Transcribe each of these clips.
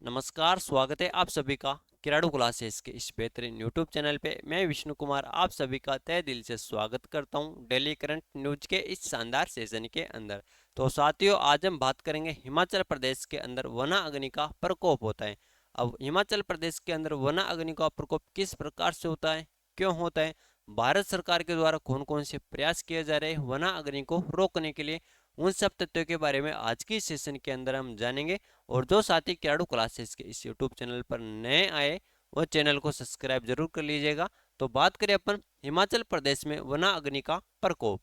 नमस्कार, स्वागत है आप सभी का किराड़ू क्लासेस के इस बेहतरीन यूट्यूब चैनल पे। मैं विष्णु कुमार आप सभी का तहे दिल से स्वागत करता हूं डेली करंट न्यूज के इस शानदार सेशन के अंदर। तो साथियों, आज हम बात करेंगे हिमाचल प्रदेश के अंदर वना अग्नि का प्रकोप होता है। अब हिमाचल प्रदेश के अंदर वना अग्नि का प्रकोप किस प्रकार से होता है, क्यों होता है, भारत सरकार के द्वारा कौन कौन से प्रयास किए जा रहे हैं वना अग्नि को रोकने के लिए, उन सब तथ्यों के बारे में आज की सेशन के अंदर हम जानेंगे। और जो साथी किराड़ू क्लासेस के इस यूट्यूब चैनल पर नए आए वो चैनल को सब्सक्राइब जरूर कर लीजिएगा। तो बात करें अपन हिमाचल प्रदेश में वना अग्नि का प्रकोप।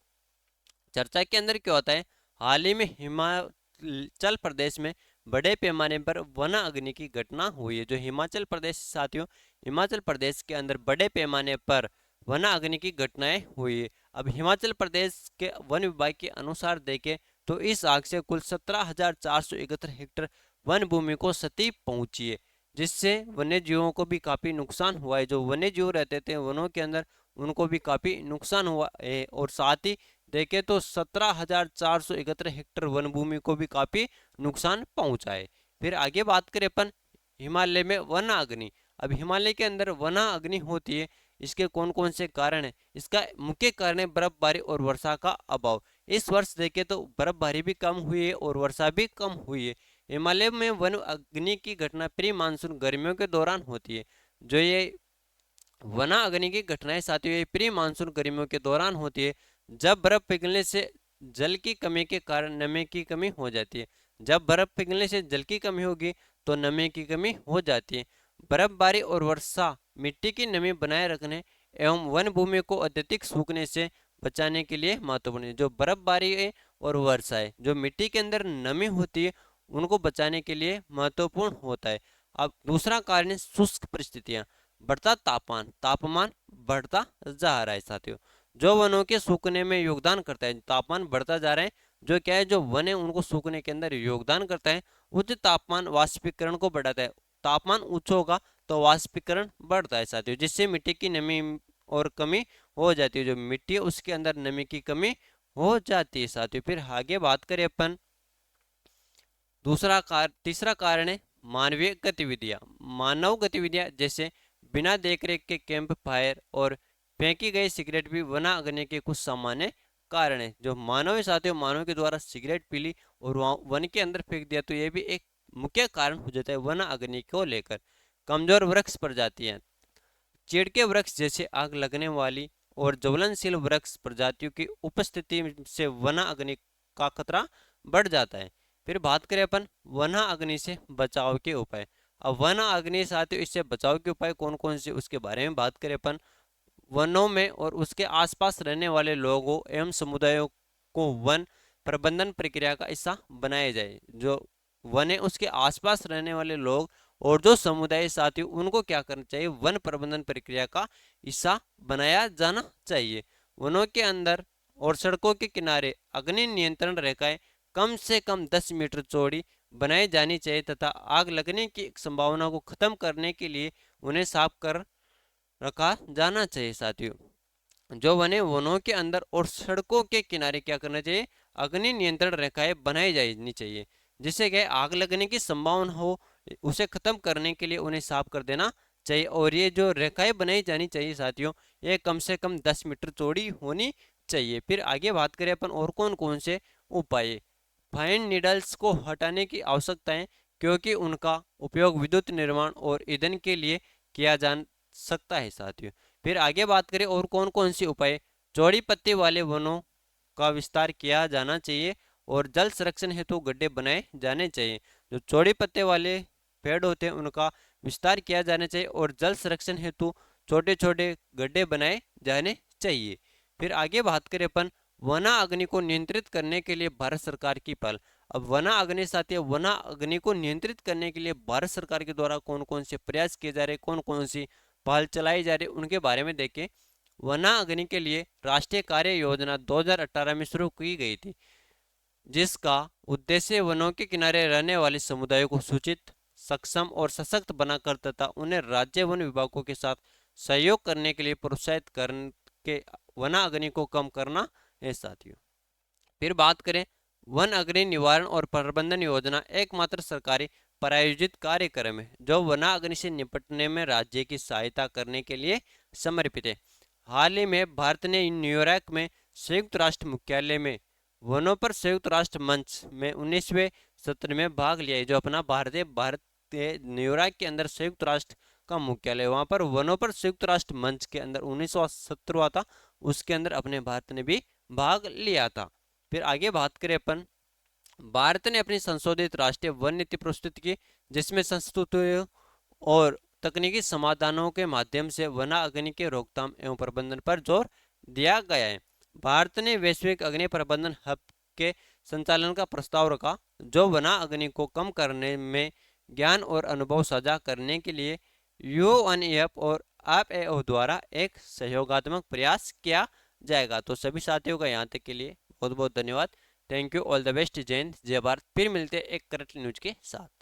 चर्चा के अंदर क्या होता है, हाल ही में हिमाचल प्रदेश में बड़े पैमाने पर वना अग्नि की घटना हुई है। जो हिमाचल प्रदेश साथियों, हिमाचल प्रदेश के अंदर बड़े पैमाने पर वना अग्नि की घटनाएं हुई है। अब हिमाचल प्रदेश के वन विभाग के अनुसार देखें तो इस आग से कुल 17,471 हेक्टेयर वन भूमि को क्षति पहुंची है, जिससे वन्य जीवों को भी काफी नुकसान हुआ है। जो वन्य जीव रहते थे वनों के अंदर उनको भी काफी नुकसान हुआ है। और साथ ही देखें तो 17,471 हेक्टेयर वन भूमि को भी काफी नुकसान पहुंचा है। फिर आगे बात करें अपन हिमालय में वना अग्नि। अब हिमालय के अंदर वना अग्नि होती है, इसके कौन कौन से कारण है? इसका मुख्य कारण है बर्फबारी और वर्षा का अभाव। इस वर्ष देखें तो बर्फबारी भी कम हुई है और वर्षा भी कम हुई है। हिमालय में वन अग्नि की घटना प्री मानसून गर्मियों के दौरान होती है। जो ये वना अग्नि की घटनाएं साथियों ये प्री मानसून गर्मियों के दौरान होती है, जब बर्फ पिघलने से जल की कमी के कारण नमी की कमी हो जाती है। जब बर्फ पिघलने से जल की कमी होगी तो नमी की कमी हो जाती है। बर्फबारी और वर्षा मिट्टी की नमी बनाए रखने एवं वन भूमि को अत्यधिक सूखने से बचाने के लिए महत्वपूर्ण है। जो बर्फबारी है और वर्षा है, जो मिट्टी के अंदर नमी होती है उनको बचाने के लिए महत्वपूर्ण होता है। अब दूसरा कारण है शुष्क परिस्थितियां, बढ़ता तापमान, तापमान बढ़ता जा रहा है साथियों। जो वनों के सूखने में योगदान करता है, तापमान बढ़ता जा रहा है, जो क्या है जो वन है उनको सूखने के अंदर योगदान करता है। उच्च तापमान वाष्पीकरण को बढ़ाता है, तापमान ऊंचा होगा तो वाष्पीकरण बढ़ता है साथियों, जिससे मिट्टी की नमी और कमी हो जाती है। जो मिट्टी है उसके अंदर नमी की कमी हो जाती है साथियों। फिर आगे बात करें अपन तीसरा कारण है मानवीय गतिविधियां। मानव गतिविधियां जैसे बिना देखरेख के कैंप फायर और फेंकी गई सिगरेट भी वना अग्नि के कुछ सामान्य कारण है। जो मानव है साथियों, मानव के द्वारा सिगरेट पी ली और वहाँ वन के अंदर फेंक दिया तो ये भी एक मुख्य कारण हो जाता है वना अग्नि को लेकर। कमजोर वृक्ष प्रजातियां, चीड़ के वृक्ष जैसे आग लगने वाली और ज्वलनशील वृक्ष प्रजातियों की उपस्थिति से वना अग्नि का खतरा बढ़ जाता है। फिर बात करें अपन वना अग्नि से बचाव के उपाय। अब वना अग्नि साथियों इससे बचाव के उपाय कौन कौन से उसके बारे में बात करें अपन। वनों में और उसके आसपास रहने वाले लोगों एवं समुदायों को वन प्रबंधन प्रक्रिया का हिस्सा बनाया जाए। जो वन है उसके आसपास रहने वाले लोग और जो समुदाय साथी उनको क्या करना चाहिए, वन प्रबंधन प्रक्रिया का हिस्सा बनाया जाना चाहिए। वनों के अंदर और सड़कों के किनारे अग्नि नियंत्रण रेखाएं कम से कम 10 मीटर चौड़ी बनाई जानी चाहिए तथा आग लगने की संभावना को खत्म करने के लिए उन्हें साफ कर रखा जाना चाहिए साथियों। जो वने वनों के अंदर और सड़कों के किनारे क्या करना चाहिए, अग्नि नियंत्रण रेखाएं बनाई जानी चाहिए, जिससे क्या आग लगने की संभावना हो उसे खत्म करने के लिए उन्हें साफ कर देना चाहिए। और ये जो रेखाएं बनाई जानी चाहिए साथियों ये कम से कम 10 मीटर चौड़ी होनी चाहिए। फिर आगे बात करें अपन और कौन कौन से उपाय। फाइन नीडल्स को हटाने की आवश्यकता है, क्योंकि उनका उपयोग विद्युत निर्माण और ईंधन के लिए किया जा सकता है साथियों। फिर आगे बात करें और कौन कौन से उपाय। चौड़ी पत्ती वाले वनों का विस्तार किया जाना चाहिए और जल संरक्षण हेतु गड्ढे बनाए जाने चाहिए। जो चौड़ी पत्ते वाले पेड़ होते हैं उनका विस्तार किया जाना चाहिए और जल संरक्षण हेतु छोटे छोटे गड्ढे बनाए जाने चाहिए। फिर आगे बात करें अपन वना अग्नि को नियंत्रित करने के लिए भारत सरकार की पहल। अब वना अग्नि साथी वना अग्नि को नियंत्रित करने के लिए भारत सरकार के द्वारा कौन कौन से प्रयास किए जा रहे, कौन कौन सी पहल चलाई जा रही उनके बारे में देखें। वना अग्नि के लिए राष्ट्रीय कार्य योजना 2018 में शुरू की गई थी, जिसका उद्देश्य वनों के किनारे रहने वाले समुदायों को सूचित, सक्षम और सशक्त बनाकर तथा उन्हें राज्य वन विभागों के साथ सहयोग करने के लिए प्रोत्साहित करके वना अग्नि को कम करना है साथियों। फिर बात करें वन अग्नि निवारण और प्रबंधन योजना एकमात्र सरकारी प्रायोजित कार्यक्रम है जो वनाग्नि से निपटने में राज्य की सहायता करने के लिए समर्पित है। हाल ही में भारत ने न्यूयॉर्क में संयुक्त राष्ट्र मुख्यालय में वनों पर संयुक्त राष्ट्र मंच में 19वें सत्र में भाग लिया है। जो अपना भारत न्यूयॉर्क के अंदर संयुक्त राष्ट्र का मुख्यालय, वहां पर वनों पर संयुक्त राष्ट्र मंच के अंदर 19वां सत्र हुआ था, उसके अंदर अपने भारत ने भी भाग लिया था। फिर आगे बात करें अपन, भारत ने अपनी संशोधित राष्ट्रीय वन नीति प्रस्तुत की, जिसमें संस्तुतियों और तकनीकी समाधानों के माध्यम से वनाग्नि के रोकथाम एवं प्रबंधन पर जोर दिया गया है। भारत ने वैश्विक अग्नि प्रबंधन हब के संचालन का प्रस्ताव रखा, जो वनाग्नि को कम करने में ज्ञान और अनुभव साझा करने के लिए यूएनईएफ और एफएओ द्वारा एक सहयोगात्मक प्रयास किया जाएगा। तो सभी साथियों का यहाँ तक के लिए बहुत बहुत धन्यवाद। Thank you, all the best, जय हिंद, जय भारत। फिर मिलते हैं एक करंट न्यूज के साथ।